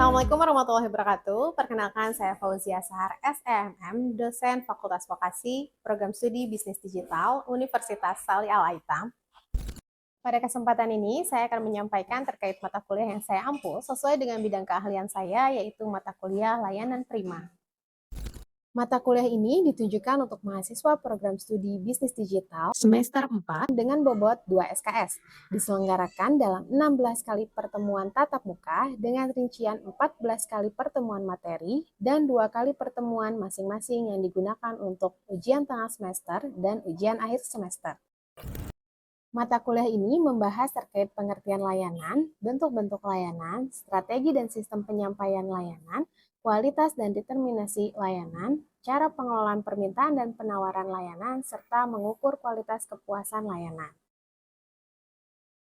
Assalamualaikum warahmatullahi wabarakatuh. Perkenalkan, saya Fauzia Sahar, SEMM, dosen Fakultas Vokasi, Program Studi Bisnis Digital, Universitas Salih Al-Aitam. Pada kesempatan ini, saya akan menyampaikan terkait mata kuliah yang saya ampu sesuai dengan bidang keahlian saya, yaitu mata kuliah Layanan Prima. Mata kuliah ini ditujukan untuk mahasiswa program studi bisnis digital semester 4 dengan bobot 2 SKS, diselenggarakan dalam 16 kali pertemuan tatap muka dengan rincian 14 kali pertemuan materi dan 2 kali pertemuan masing-masing yang digunakan untuk ujian tengah semester dan ujian akhir semester. Mata kuliah ini membahas terkait pengertian layanan, bentuk-bentuk layanan, strategi dan sistem penyampaian layanan, kualitas dan determinasi layanan, cara pengelolaan permintaan dan penawaran layanan, serta mengukur kualitas kepuasan layanan.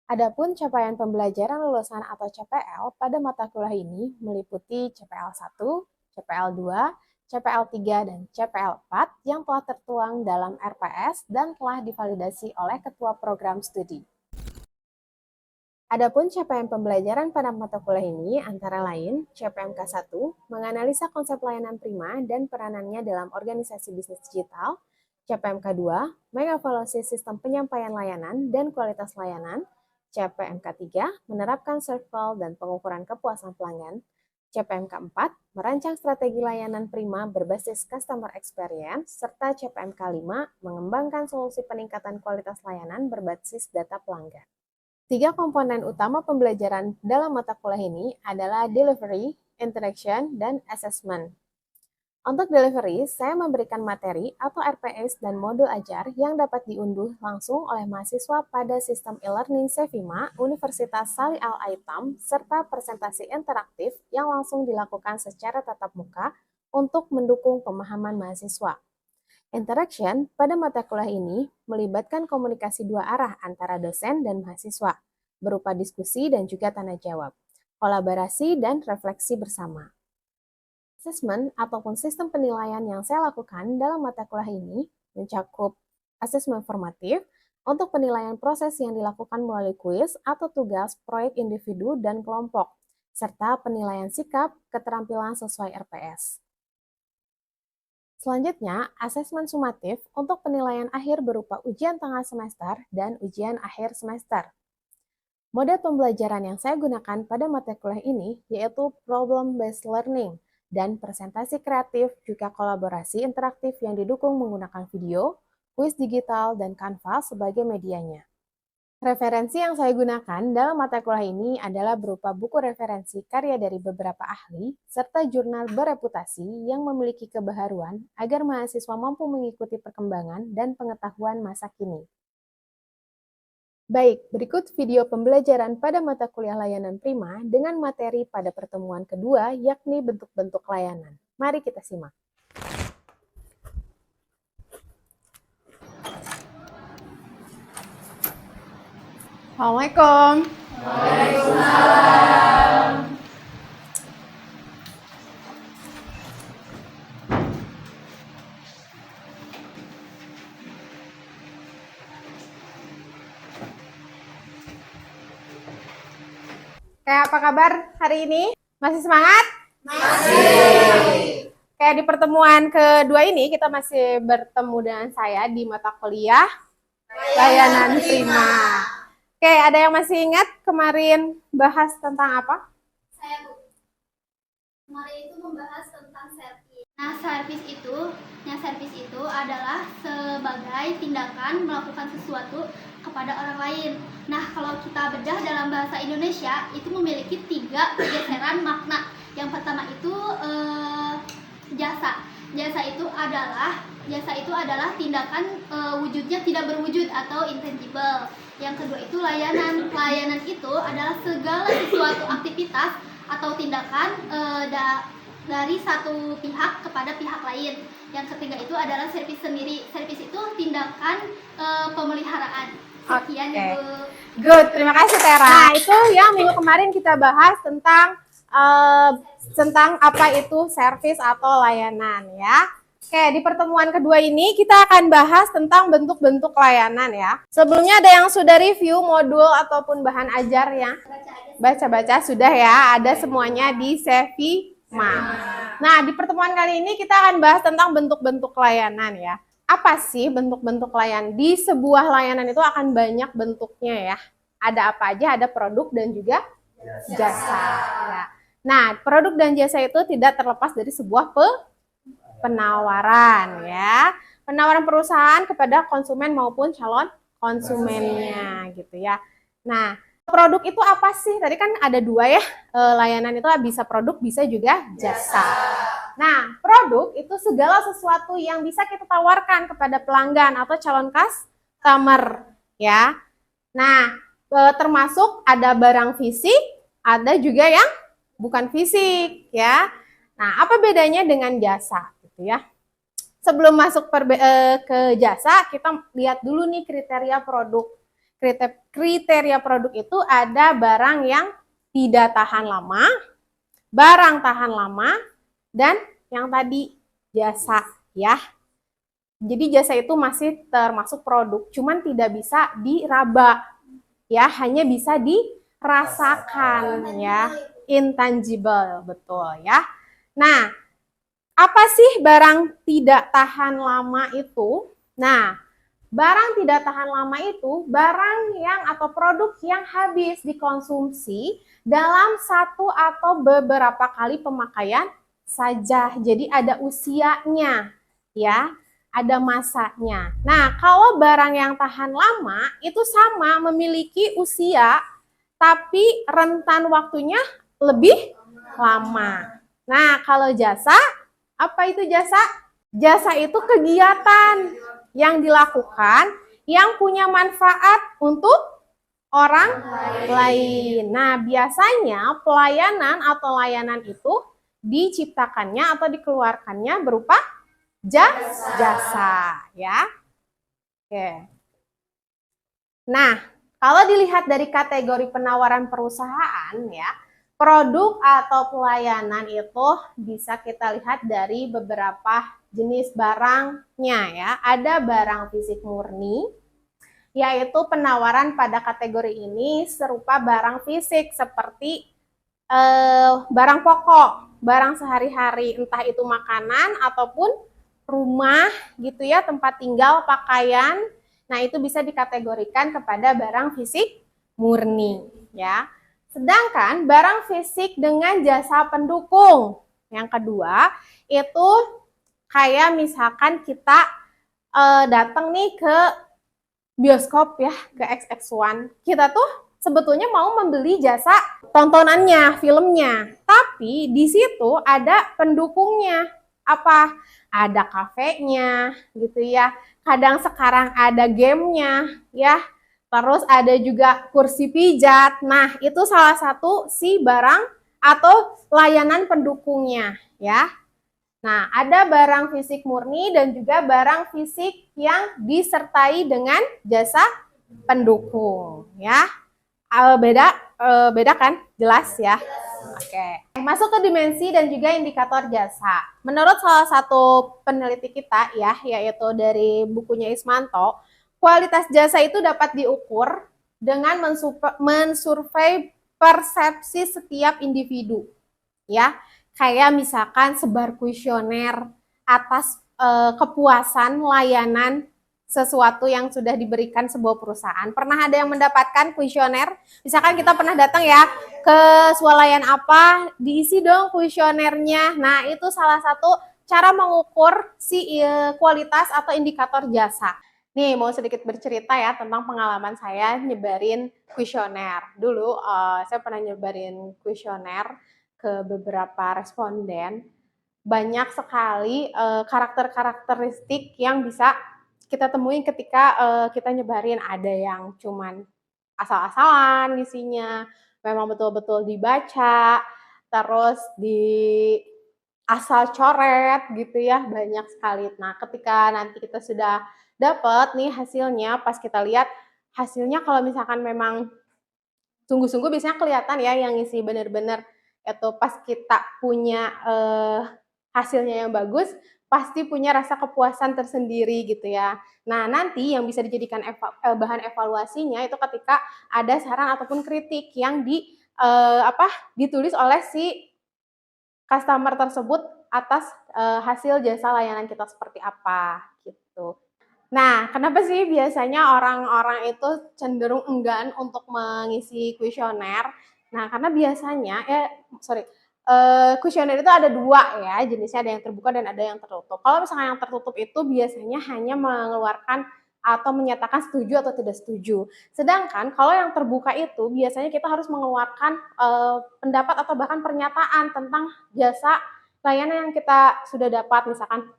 Adapun capaian pembelajaran lulusan atau CPL pada mata kuliah ini meliputi CPL 1, CPL 2, CPL 3, dan CPL 4 yang telah tertuang dalam RPS dan telah divalidasi oleh Ketua Program Studi. Adapun capaian pembelajaran pada mata kuliah ini antara lain CPMK 1, menganalisa konsep layanan prima dan peranannya dalam organisasi bisnis digital, CPMK 2, mengevaluasi sistem penyampaian layanan dan kualitas layanan, CPMK 3, menerapkan survei dan pengukuran kepuasan pelanggan, CPMK 4, merancang strategi layanan prima berbasis customer experience, serta CPMK 5, mengembangkan solusi peningkatan kualitas layanan berbasis data pelanggan. 3 komponen utama pembelajaran dalam mata kuliah ini adalah delivery, interaction, dan assessment. Untuk delivery, saya memberikan materi atau RPS dan modul ajar yang dapat diunduh langsung oleh mahasiswa pada sistem e-learning Sevima Universitas Salih Al-Aitam serta presentasi interaktif yang langsung dilakukan secara tatap muka untuk mendukung pemahaman mahasiswa. Interaction pada mata kuliah ini melibatkan komunikasi dua arah antara dosen dan mahasiswa, berupa diskusi dan juga tanya jawab, kolaborasi dan refleksi bersama. Asesmen ataupun sistem penilaian yang saya lakukan dalam mata kuliah ini mencakup asesmen formatif untuk penilaian proses yang dilakukan melalui kuis atau tugas proyek individu dan kelompok, serta penilaian sikap keterampilan sesuai RPS. Selanjutnya, asesmen sumatif untuk penilaian akhir berupa ujian tengah semester dan ujian akhir semester. Model pembelajaran yang saya gunakan pada mata kuliah ini yaitu problem-based learning dan presentasi kreatif juga kolaborasi interaktif yang didukung menggunakan video, kuis digital, dan Canva sebagai medianya. Referensi yang saya gunakan dalam mata kuliah ini adalah berupa buku referensi karya dari beberapa ahli, serta jurnal bereputasi yang memiliki kebaharuan agar mahasiswa mampu mengikuti perkembangan dan pengetahuan masa kini. Baik, berikut video pembelajaran pada mata kuliah layanan prima dengan materi pada pertemuan kedua, yakni bentuk-bentuk layanan. Mari kita simak. Assalamualaikum. Waalaikumsalam. Kayak apa kabar hari ini? Masih semangat? Masih. Kayak di pertemuan kedua ini kita masih bertemu dengan saya di mata kuliah Layanan Prima. Oke, ada yang masih ingat kemarin bahas tentang apa? Saya Bu. Kemarin itu membahas tentang servis. Nah, servis itu adalah sebagai tindakan melakukan sesuatu kepada orang lain. Nah, kalau kita bedah dalam bahasa Indonesia itu memiliki 3 pergeseran makna. Yang pertama itu jasa. Jasa itu adalah tindakan wujudnya tidak berwujud atau intangible. Yang kedua itu layanan. Layanan itu adalah segala sesuatu aktivitas atau tindakan dari satu pihak kepada pihak lain. Yang ketiga itu adalah servis sendiri. Servis itu tindakan pemeliharaan. Sekian ya, Bu. Good, terima kasih Tera. Nah, itu yang minggu kemarin kita bahas tentang apa itu service atau layanan ya. Oke, di pertemuan kedua ini kita akan bahas tentang bentuk-bentuk layanan ya. Sebelumnya ada yang sudah review modul ataupun bahan ajar ya? Baca-baca sudah ya, ada semuanya di Sevima. Nah, di pertemuan kali ini kita akan bahas tentang bentuk-bentuk layanan ya. Apa sih bentuk-bentuk layanan? Di sebuah layanan itu akan banyak bentuknya ya. Ada apa aja? Ada produk dan juga jasa. Ya. Nah, produk dan jasa itu tidak terlepas dari sebuah penawaran ya. Penawaran perusahaan kepada konsumen maupun calon konsumennya gitu ya. Nah, produk itu apa sih? Tadi kan ada dua ya. Layanan itu bisa produk, bisa juga jasa. Nah, produk itu segala sesuatu yang bisa kita tawarkan kepada pelanggan atau calon customer ya. Nah, termasuk ada barang fisik, ada juga yang bukan fisik ya. Nah, apa bedanya dengan jasa gitu ya? Sebelum masuk ke jasa, kita lihat dulu nih kriteria produk. Kriteria produk itu ada barang yang tidak tahan lama, barang tahan lama, dan yang tadi jasa ya. Jadi jasa itu masih termasuk produk, cuman tidak bisa diraba ya, hanya bisa dirasakan ya, intangible, betul ya. Nah, apa sih barang tidak tahan lama itu? Nah, barang tidak tahan lama itu barang yang atau produk yang habis dikonsumsi dalam satu atau beberapa kali pemakaian saja. Jadi ada usianya ya, ada masanya. Nah, kalau barang yang tahan lama itu sama, memiliki usia tapi rentan waktunya lebih lama. Nah, kalau jasa, apa itu jasa? Jasa itu kegiatan yang dilakukan yang punya manfaat untuk orang lain. Nah, biasanya pelayanan atau layanan itu diciptakannya atau dikeluarkannya berupa jasa ya. Oke. Nah, kalau dilihat dari kategori penawaran perusahaan ya, produk atau pelayanan itu bisa kita lihat dari beberapa jenis barangnya ya. Ada barang fisik murni, yaitu penawaran pada kategori ini serupa barang fisik seperti barang pokok, barang sehari-hari, entah itu makanan ataupun rumah gitu ya, tempat tinggal, pakaian. Nah, itu bisa dikategorikan kepada barang fisik murni ya. Sedangkan barang fisik dengan jasa pendukung yang kedua itu kayak misalkan kita datang nih ke bioskop ya, ke XX1. Kita tuh sebetulnya mau membeli jasa tontonannya, filmnya. Tapi di situ ada pendukungnya. Apa? Ada kafenya gitu ya. Kadang sekarang ada gamenya ya. Terus ada juga kursi pijat. Nah, itu salah satu si barang atau layanan pendukungnya ya. Nah, ada barang fisik murni dan juga barang fisik yang disertai dengan jasa pendukung ya. Beda kan? Jelas ya. Oke. Masuk ke dimensi dan juga indikator jasa. Menurut salah satu peneliti kita ya, yaitu dari bukunya Ismanto, kualitas jasa itu dapat diukur dengan mensurvei persepsi setiap individu. Ya, kayak misalkan sebar kuesioner atas kepuasan layanan sesuatu yang sudah diberikan sebuah perusahaan. Pernah ada yang mendapatkan kuesioner? Misalkan kita pernah datang ya ke swalayan apa, diisi dong kuesionernya. Nah, itu salah satu cara mengukur si kualitas atau indikator jasa. Nih, mau sedikit bercerita ya tentang pengalaman saya nyebarin kuesioner. Dulu saya pernah nyebarin kuesioner ke beberapa responden. Banyak sekali karakter-karakteristik yang bisa kita temuin ketika kita nyebarin. Ada yang cuman asal-asalan isinya, memang betul-betul dibaca, terus di asal coret gitu ya, banyak sekali. Nah, ketika nanti kita sudah dapat nih hasilnya, pas kita lihat hasilnya kalau misalkan memang sungguh-sungguh biasanya kelihatan ya yang ngisi bener-bener itu pas kita punya hasilnya yang bagus, pasti punya rasa kepuasan tersendiri gitu ya. Nah, nanti yang bisa dijadikan bahan evaluasinya itu ketika ada saran ataupun kritik yang ditulis oleh si customer tersebut atas hasil jasa layanan kita seperti apa gitu. Nah, kenapa sih biasanya orang-orang itu cenderung enggan untuk mengisi kuesioner? Nah, karena biasanya kuesioner itu ada dua ya jenisnya, ada yang terbuka dan ada yang tertutup. Kalau misalnya yang tertutup itu biasanya hanya mengeluarkan atau menyatakan setuju atau tidak setuju. Sedangkan kalau yang terbuka itu biasanya kita harus mengeluarkan pendapat atau bahkan pernyataan tentang jasa layanan yang kita sudah dapat. Misalkan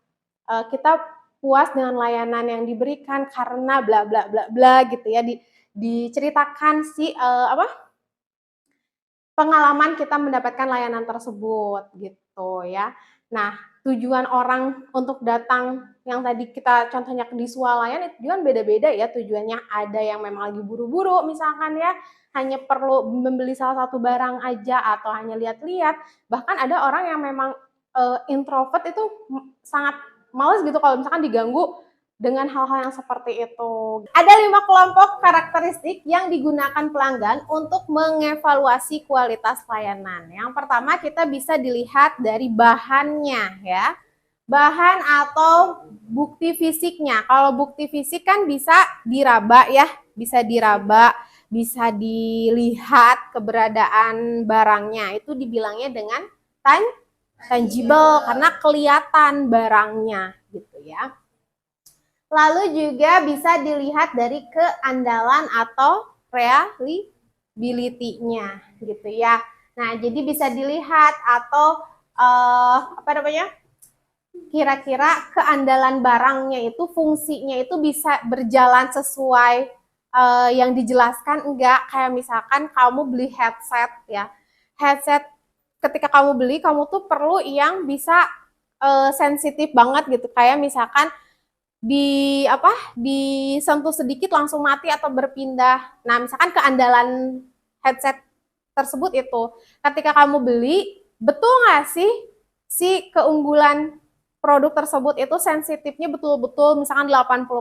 kita puas dengan layanan yang diberikan karena bla bla bla bla gitu ya, diceritakan pengalaman kita mendapatkan layanan tersebut gitu ya. Nah, tujuan orang untuk datang yang tadi kita contohnya di swalayan itu kan beda-beda ya tujuannya. Ada yang memang lagi buru-buru misalkan ya, hanya perlu membeli salah satu barang aja atau hanya lihat-lihat. Bahkan ada orang yang memang introvert itu sangat males gitu kalau misalkan diganggu dengan hal-hal yang seperti itu. Ada 5 kelompok karakteristik yang digunakan pelanggan untuk mengevaluasi kualitas layanan. Yang pertama kita bisa dilihat dari bahannya ya. Bahan atau bukti fisiknya. Kalau bukti fisik kan bisa diraba ya, bisa diraba, bisa dilihat keberadaan barangnya. Itu dibilangnya dengan tangible karena kelihatan barangnya gitu ya. Lalu juga bisa dilihat dari keandalan atau reliability-nya gitu ya. Nah, jadi bisa dilihat atau kira-kira keandalan barangnya itu fungsinya itu bisa berjalan sesuai yang dijelaskan enggak. Kayak misalkan kamu beli headset ya. Headset ketika kamu beli kamu tuh perlu yang bisa sensitif banget gitu. Kayak misalkan disentuh sedikit langsung mati atau berpindah. Nah, misalkan keandalan headset tersebut itu ketika kamu beli, betul nggak sih si keunggulan produk tersebut itu sensitifnya betul-betul misalkan 80%.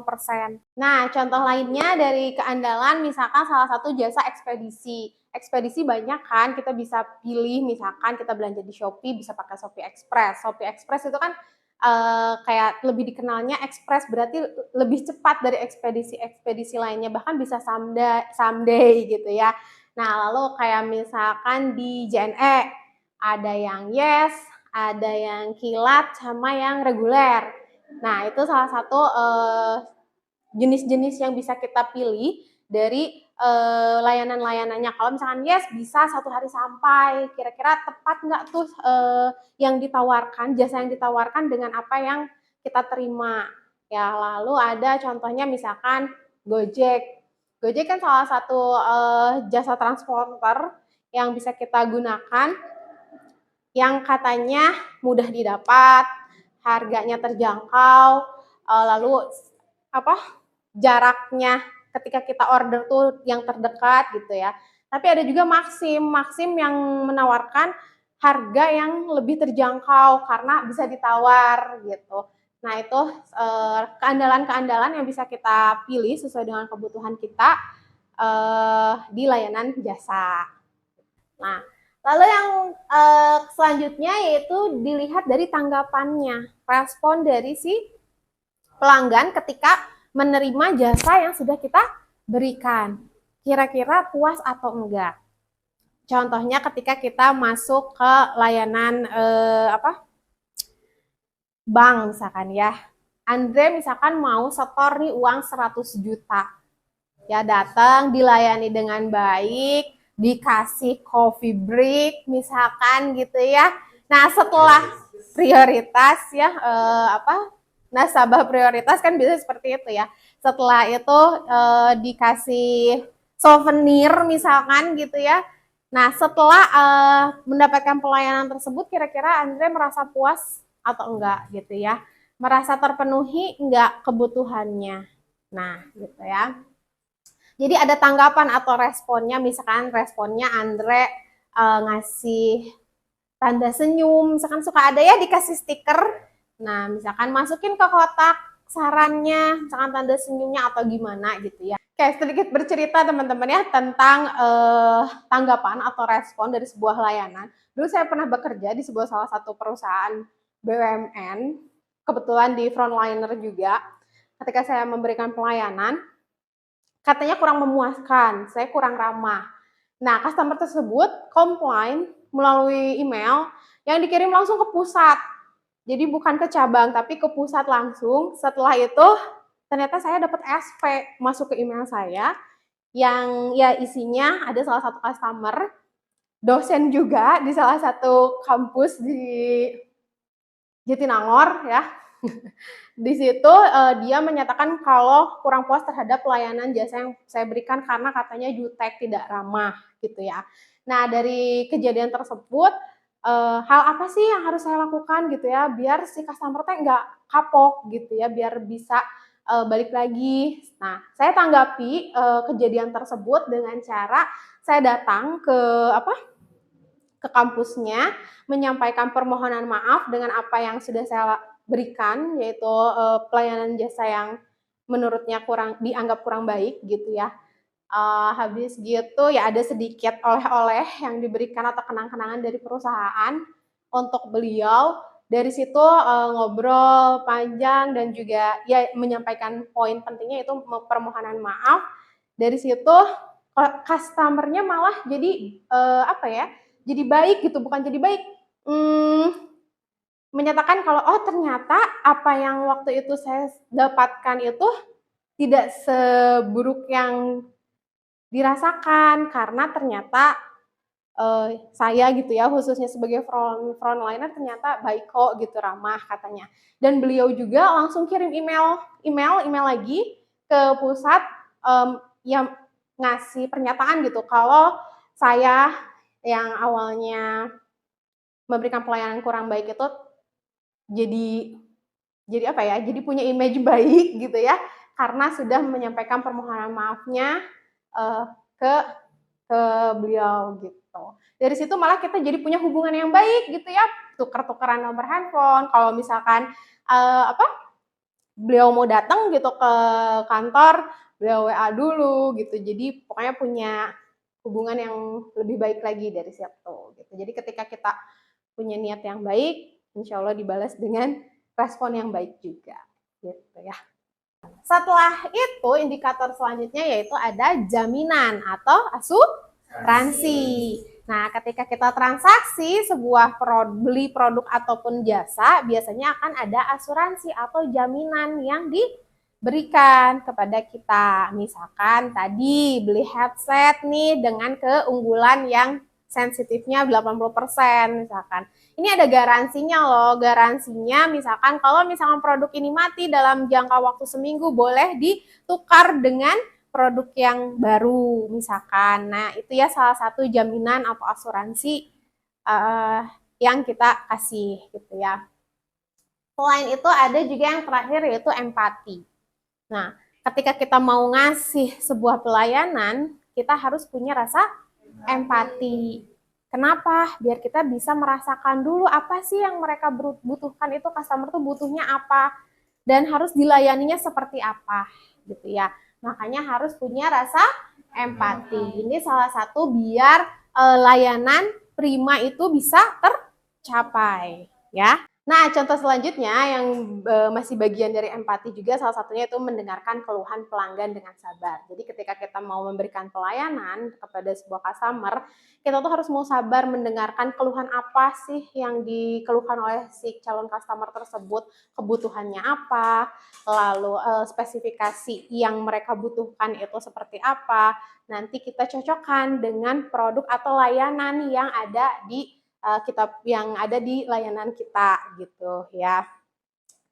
Nah, contoh lainnya dari keandalan misalkan salah satu jasa ekspedisi. Ekspedisi banyak kan, kita bisa pilih misalkan kita belanja di Shopee bisa pakai Shopee Express. Shopee Express itu kan kayak lebih dikenalnya ekspres berarti lebih cepat dari ekspedisi-ekspedisi lainnya, bahkan bisa someday gitu ya. Nah, lalu kayak misalkan di JNE ada yang Yes, ada yang kilat sama yang reguler. Nah, itu salah satu jenis-jenis yang bisa kita pilih dari layanan-layanannya. Kalau misalkan Yes bisa 1 hari sampai, kira-kira tepat nggak tuh yang ditawarkan, jasa yang ditawarkan dengan apa yang kita terima. Ya, lalu ada contohnya misalkan Gojek. Gojek kan salah satu jasa transporter yang bisa kita gunakan yang katanya mudah didapat, harganya terjangkau, lalu jaraknya ketika kita order tuh yang terdekat gitu ya. Tapi ada juga Maxim yang menawarkan harga yang lebih terjangkau karena bisa ditawar gitu. Nah, itu keandalan-keandalan yang bisa kita pilih sesuai dengan kebutuhan kita di layanan jasa. Nah, lalu yang selanjutnya yaitu dilihat dari tanggapannya, respon dari si pelanggan ketika menerima jasa yang sudah kita berikan. Kira-kira puas atau enggak? Contohnya ketika kita masuk ke layanan bank misalkan ya. Andre misalkan mau setor nih uang 100 juta. Ya, datang dilayani dengan baik, dikasih coffee break misalkan gitu ya. Nah, setelah prioritas ya nasabah prioritas kan bisa seperti itu ya. Setelah itu dikasih souvenir misalkan gitu ya. Nah, setelah mendapatkan pelayanan tersebut kira-kira Andre merasa puas atau enggak gitu ya. Merasa terpenuhi enggak kebutuhannya. Nah, gitu ya. Jadi ada tanggapan atau responnya, misalkan responnya Andre ngasih tanda senyum, misalkan suka ada ya dikasih stiker. Nah, misalkan masukin ke kotak sarannya, misalkan tanda senyumnya atau gimana gitu ya. Kayak sedikit bercerita teman-teman ya tentang tanggapan atau respon dari sebuah layanan. Dulu saya pernah bekerja di sebuah salah satu perusahaan BUMN, kebetulan di frontliner juga. Ketika saya memberikan pelayanan, katanya kurang memuaskan, saya kurang ramah. Nah, customer tersebut komplain melalui email yang dikirim langsung ke pusat. Jadi bukan ke cabang, tapi ke pusat langsung. Setelah itu, ternyata saya dapat SP masuk ke email saya, yang ya isinya ada salah satu customer, dosen juga di salah satu kampus di Jatinangor ya. Di situ dia menyatakan kalau kurang puas terhadap pelayanan jasa yang saya berikan karena katanya jutek, tidak ramah gitu ya. Nah, dari kejadian tersebut hal apa sih yang harus saya lakukan gitu ya biar si customer teh nggak kapok gitu ya, biar bisa balik lagi. Nah, saya tanggapi kejadian tersebut dengan cara saya datang ke kampusnya, menyampaikan permohonan maaf dengan apa yang sudah saya berikan, yaitu pelayanan jasa yang menurutnya dianggap kurang baik gitu ya. Habis gitu ya ada sedikit oleh-oleh yang diberikan atau kenang-kenangan dari perusahaan untuk beliau. Dari situ ngobrol panjang dan juga ya menyampaikan poin pentingnya itu permohonan maaf. Dari situ customer-nya malah jadi jadi baik gitu, bukan jadi baik, menyatakan kalau oh ternyata apa yang waktu itu saya dapatkan itu tidak seburuk yang dirasakan karena ternyata saya gitu ya khususnya sebagai frontliner ternyata baik kok gitu, ramah katanya. Dan beliau juga langsung kirim email lagi ke pusat yang ngasih pernyataan gitu kalau saya yang awalnya memberikan pelayanan kurang baik itu jadi apa ya, jadi punya image baik gitu ya, karena sudah menyampaikan permohonan maafnya ke beliau gitu. Dari situ malah kita jadi punya hubungan yang baik gitu ya, tuker-tukeran nomor handphone. Kalau misalkan beliau mau datang gitu ke kantor, beliau WA dulu gitu. Jadi pokoknya punya hubungan yang lebih baik lagi dari situ gitu. Jadi ketika kita punya niat yang baik, insya Allah dibalas dengan respon yang baik juga gitu ya. Setelah itu indikator selanjutnya yaitu ada jaminan atau asuransi. Nah, ketika kita transaksi sebuah beli produk ataupun jasa, biasanya akan ada asuransi atau jaminan yang diberikan kepada kita. Misalkan tadi beli headset nih dengan keunggulan yang sensitifnya 80% misalkan. Ini ada garansinya loh, garansinya misalkan kalau misalkan produk ini mati dalam jangka waktu seminggu boleh ditukar dengan produk yang baru misalkan. Nah itu ya salah satu jaminan atau asuransi yang kita kasih gitu ya. Selain itu ada juga yang terakhir yaitu empati. Nah ketika kita mau ngasih sebuah pelayanan kita harus punya rasa empati. Kenapa? Biar kita bisa merasakan dulu apa sih yang mereka butuhkan itu, customer tuh butuhnya apa dan harus dilayaninya seperti apa gitu ya. Makanya harus punya rasa empati. Ini salah satu biar layanan prima itu bisa tercapai ya. Nah, contoh selanjutnya yang masih bagian dari empati juga salah satunya itu mendengarkan keluhan pelanggan dengan sabar. Jadi ketika kita mau memberikan pelayanan kepada sebuah customer, kita tuh harus mau sabar mendengarkan keluhan apa sih yang dikeluhkan oleh si calon customer tersebut, kebutuhannya apa, lalu spesifikasi yang mereka butuhkan itu seperti apa. Nanti kita cocokkan dengan produk atau layanan yang ada di yang ada di layanan kita gitu ya.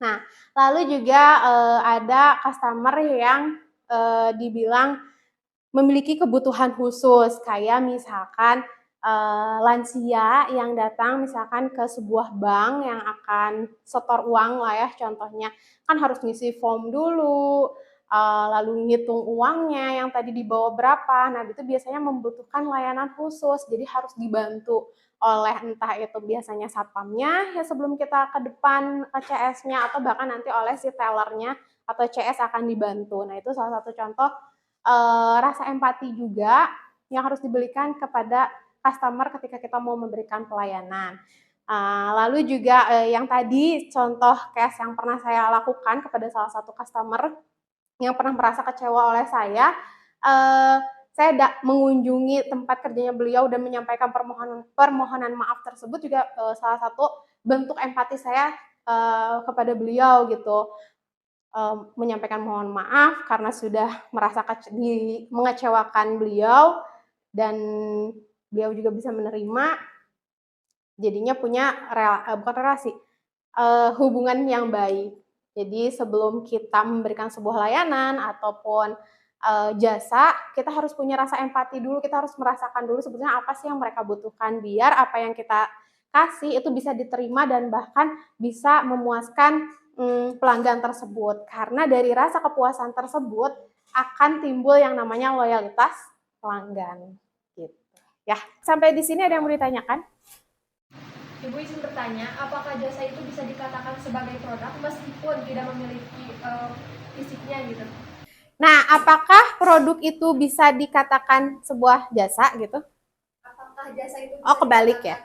Nah, lalu juga ada customer yang dibilang memiliki kebutuhan khusus kayak misalkan lansia yang datang misalkan ke sebuah bank yang akan setor uang lah ya contohnya, kan harus ngisi form dulu, lalu ngitung uangnya yang tadi dibawa berapa. Nah, itu biasanya membutuhkan layanan khusus, jadi harus dibantu oleh entah itu biasanya satpamnya ya sebelum kita ke depan ke CS-nya, atau bahkan nanti oleh si tellernya atau CS akan dibantu. Nah, itu salah satu contoh rasa empati juga yang harus diberikan kepada customer ketika kita mau memberikan pelayanan. Lalu juga yang tadi contoh case yang pernah saya lakukan kepada salah satu customer yang pernah merasa kecewa oleh saya mengunjungi tempat kerjanya beliau dan menyampaikan permohonan maaf tersebut juga salah satu bentuk empati saya kepada beliau gitu. Menyampaikan mohon maaf karena sudah merasa mengecewakan beliau, dan beliau juga bisa menerima, jadinya punya hubungan yang baik. Jadi sebelum kita memberikan sebuah layanan ataupun jasa, kita harus punya rasa empati dulu, kita harus merasakan dulu sebetulnya apa sih yang mereka butuhkan, biar apa yang kita kasih itu bisa diterima dan bahkan bisa memuaskan pelanggan tersebut. Karena dari rasa kepuasan tersebut akan timbul yang namanya loyalitas pelanggan. Gitu. Ya, sampai di sini ada yang mau ditanyakan? Ibu izin bertanya, apakah jasa itu bisa dikatakan sebagai produk meskipun tidak memiliki fisiknya gitu? Nah, apakah produk itu bisa dikatakan sebuah jasa gitu? Apakah jasa itu Oh, kebalik ya.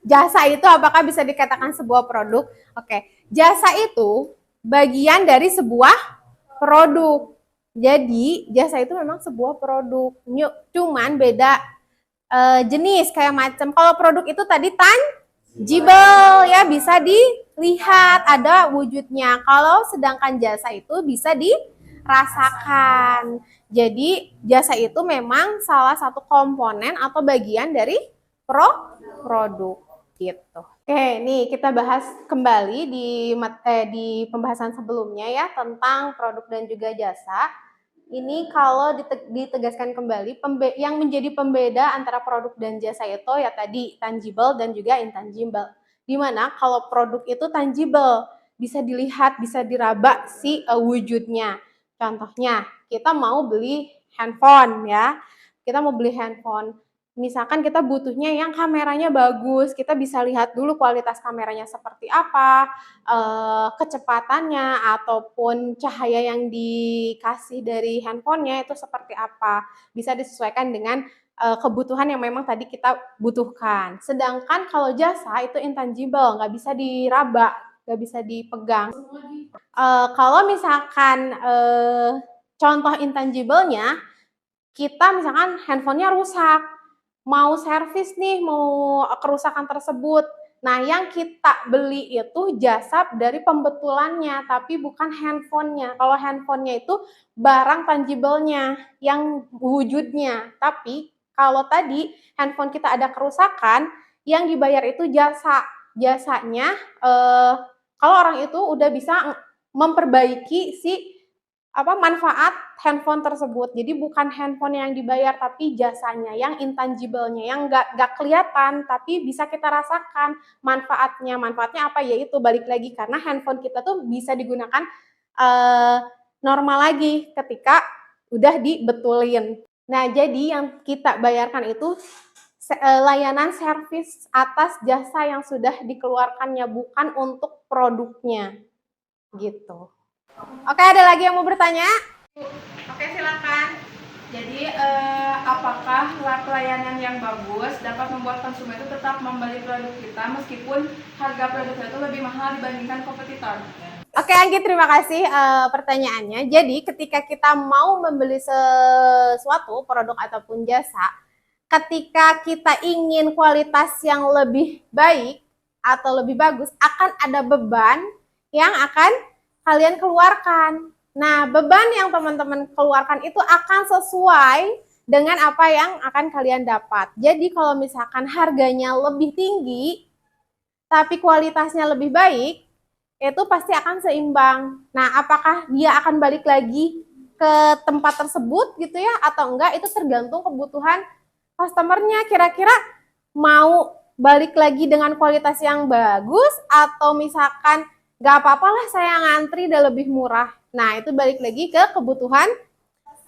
Jasa itu apakah bisa dikatakan sebuah produk? Oke, jasa itu bagian dari sebuah produk. Jadi, jasa itu memang sebuah produk. Cuman beda jenis kayak macam. Kalau produk itu tadi tangible ya, bisa dilihat, ada wujudnya. Kalau sedangkan jasa itu bisa dirasakan. Jadi jasa itu memang salah satu komponen atau bagian dari produk gitu. Oke, nih kita bahas kembali di pembahasan sebelumnya ya tentang produk dan juga jasa. Ini kalau ditegaskan kembali, yang menjadi pembeda antara produk dan jasa itu ya tadi tangible dan juga intangible. Dimana kalau produk itu tangible, bisa dilihat, bisa diraba si wujudnya. Contohnya, kita mau beli handphone ya. Kita mau beli handphone. Misalkan kita butuhnya yang kameranya bagus, kita bisa lihat dulu kualitas kameranya seperti apa, kecepatannya ataupun cahaya yang dikasih dari handphonenya itu seperti apa. Bisa disesuaikan dengan kebutuhan yang memang tadi kita butuhkan. Sedangkan kalau jasa itu intangible, nggak bisa diraba, nggak bisa dipegang. Kalau misalkan contoh intangible-nya, kita misalkan handphonenya rusak, mau servis nih, mau kerusakan tersebut. Nah, yang kita beli itu jasa dari pembetulannya, tapi bukan handphonenya. Kalau handphonenya itu barang tangible-nya, yang wujudnya. Tapi kalau tadi handphone kita ada kerusakan, yang dibayar itu jasa. Jasanya, kalau orang itu udah bisa memperbaiki si manfaat handphone tersebut. Jadi bukan handphone yang dibayar, tapi jasanya, yang intangible-nya, yang nggak kelihatan, tapi bisa kita rasakan manfaatnya. Manfaatnya apa? Yaitu balik lagi, karena handphone kita tuh bisa digunakan normal lagi ketika udah dibetulin. Nah, jadi yang kita bayarkan itu layanan servis atas jasa yang sudah dikeluarkannya, bukan untuk produknya. Gitu. Oke, ada lagi yang mau bertanya? Oke, silakan. Jadi, apakah pelayanan yang bagus dapat membuat konsumen itu tetap membeli produk kita meskipun harga produk itu lebih mahal dibandingkan kompetitor? Oke, Anggi, terima kasih pertanyaannya. Jadi, ketika kita mau membeli sesuatu, produk ataupun jasa, ketika kita ingin kualitas yang lebih baik atau lebih bagus, akan ada beban yang akan kalian keluarkan. Nah, beban yang teman-teman keluarkan itu akan sesuai dengan apa yang akan kalian dapat. Jadi kalau misalkan harganya lebih tinggi, tapi kualitasnya lebih baik, itu pasti akan seimbang. Nah, apakah dia akan balik lagi ke tempat tersebut gitu ya, atau enggak, itu tergantung kebutuhan customernya. Kira-kira mau balik lagi dengan kualitas yang bagus, atau misalkan Nggak apa-apa lah saya ngantri udah lebih murah. Nah, itu balik lagi ke kebutuhan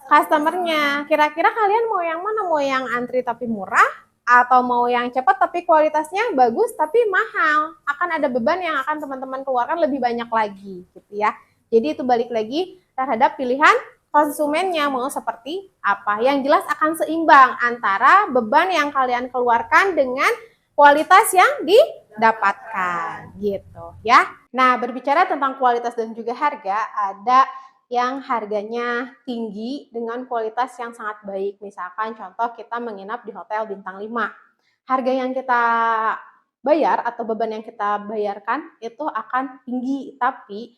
customernya. Kira-kira kalian mau yang mana? Mau yang antri tapi murah? Atau mau yang cepat tapi kualitasnya bagus tapi mahal? Akan ada beban yang akan teman-teman keluarkan lebih banyak lagi gitu ya. Jadi itu balik lagi terhadap pilihan konsumennya mau seperti apa. Yang jelas akan seimbang antara beban yang kalian keluarkan dengan kualitas yang didapatkan gitu ya. Nah, berbicara tentang kualitas dan juga harga, ada yang harganya tinggi dengan kualitas yang sangat baik. Misalkan contoh kita menginap di hotel bintang 5. Harga yang kita bayar atau beban yang kita bayarkan itu akan tinggi, tapi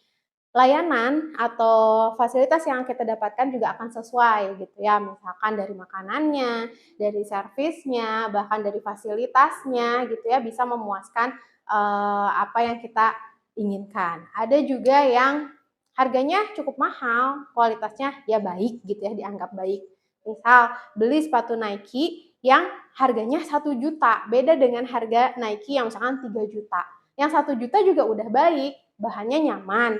layanan atau fasilitas yang kita dapatkan juga akan sesuai gitu ya. Misalkan dari makanannya, dari servisnya, bahkan dari fasilitasnya gitu ya, bisa memuaskan apa yang kita inginkan. Ada juga yang harganya cukup mahal, kualitasnya ya baik gitu ya, dianggap baik. Misal beli sepatu Nike yang harganya 1 juta, beda dengan harga Nike yang misalkan 3 juta. Yang 1 juta juga udah baik, bahannya nyaman,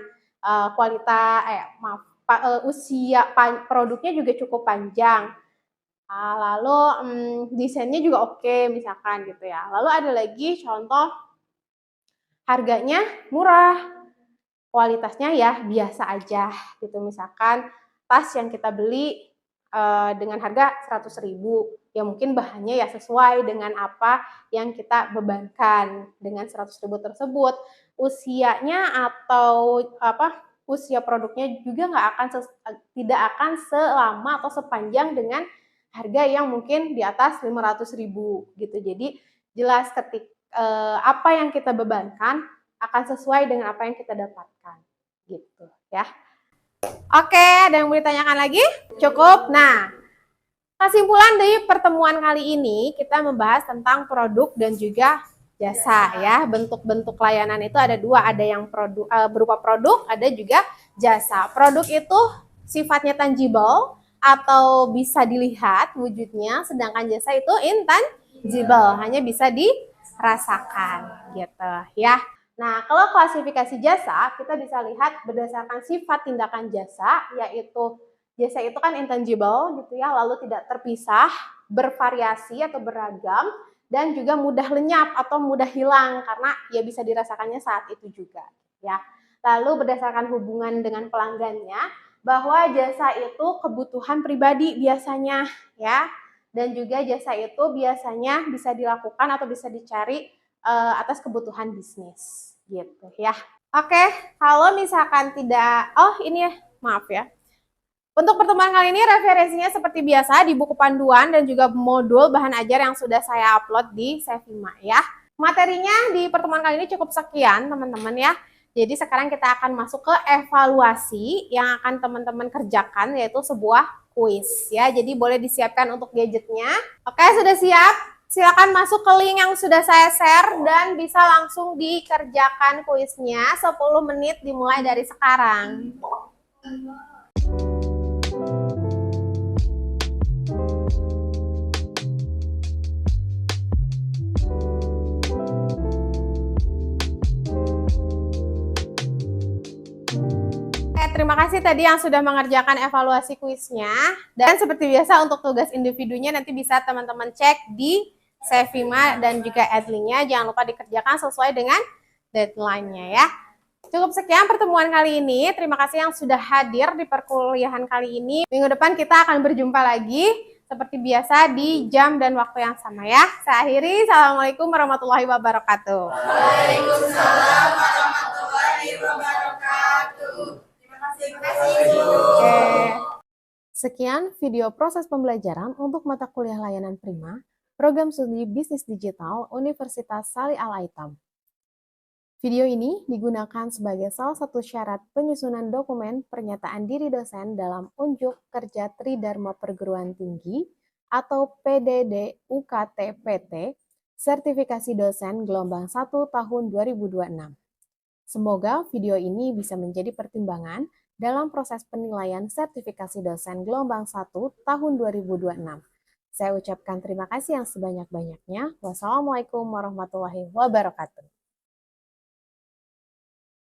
usia produknya juga cukup panjang. Lalu desainnya juga oke misalkan gitu ya. Lalu ada lagi contoh harganya murah, kualitasnya ya biasa aja gitu. Misalkan tas yang kita beli dengan harga 100.000, ya mungkin bahannya ya sesuai dengan apa yang kita bebankan. Dengan 100.000 tersebut, usianya atau usia produknya juga tidak akan selama atau sepanjang dengan harga yang mungkin di atas 500.000 gitu. Jadi jelas apa yang kita bebankan akan sesuai dengan apa yang kita dapatkan gitu ya. Oke, ada yang mau ditanyakan lagi? Cukup. Nah, kesimpulan dari pertemuan kali ini kita membahas tentang produk dan juga jasa ya. Bentuk-bentuk layanan itu ada dua, ada yang berupa produk, ada juga jasa. Produk itu sifatnya tangible atau bisa dilihat wujudnya, sedangkan jasa itu intangible, hanya bisa dirasakan gitu ya. Nah, kalau klasifikasi jasa, kita bisa lihat berdasarkan sifat tindakan jasa, yaitu jasa itu kan intangible gitu ya, lalu tidak terpisah, bervariasi atau beragam, dan juga mudah lenyap atau mudah hilang karena ya bisa dirasakannya saat itu juga ya. Lalu berdasarkan hubungan dengan pelanggannya, bahwa jasa itu kebutuhan pribadi biasanya ya, dan juga jasa itu biasanya bisa dilakukan atau bisa dicari atas kebutuhan bisnis gitu ya. Oke, kalau misalkan tidak, maaf ya. Untuk pertemuan kali ini referensinya seperti biasa di buku panduan dan juga modul bahan ajar yang sudah saya upload di Sevima ya. Materinya di pertemuan kali ini cukup sekian teman-teman ya. Jadi sekarang kita akan masuk ke evaluasi yang akan teman-teman kerjakan, yaitu sebuah kuis ya. Jadi boleh disiapkan untuk gadgetnya. Oke, sudah siap? Silakan masuk ke link yang sudah saya share dan bisa langsung dikerjakan kuisnya 10 menit dimulai dari sekarang. Terima kasih tadi yang sudah mengerjakan evaluasi kuisnya. Dan seperti biasa untuk tugas individunya nanti bisa teman-teman cek di Sevima dan juga adlinknya. Jangan lupa dikerjakan sesuai dengan deadline-nya ya. Cukup sekian pertemuan kali ini. Terima kasih yang sudah hadir di perkuliahan kali ini. Minggu depan kita akan berjumpa lagi seperti biasa di jam dan waktu yang sama ya. Saya akhiri. Assalamualaikum warahmatullahi wabarakatuh. Waalaikumsalam warahmatullahi wabarakatuh. Terima kasih. Oke. Sekian video proses pembelajaran untuk mata kuliah layanan prima, program studi bisnis digital Universitas Salih Al-Aitam. Video ini digunakan sebagai salah satu syarat penyusunan dokumen pernyataan diri dosen dalam unjuk kerja Tridharma Perguruan Tinggi atau PDD UKT-PT, sertifikasi dosen gelombang 1 tahun 2026. Semoga video ini bisa menjadi pertimbangan dalam proses penilaian sertifikasi dosen gelombang 1 tahun 2026. Saya ucapkan terima kasih yang sebanyak-banyaknya. Wassalamualaikum warahmatullahi wabarakatuh.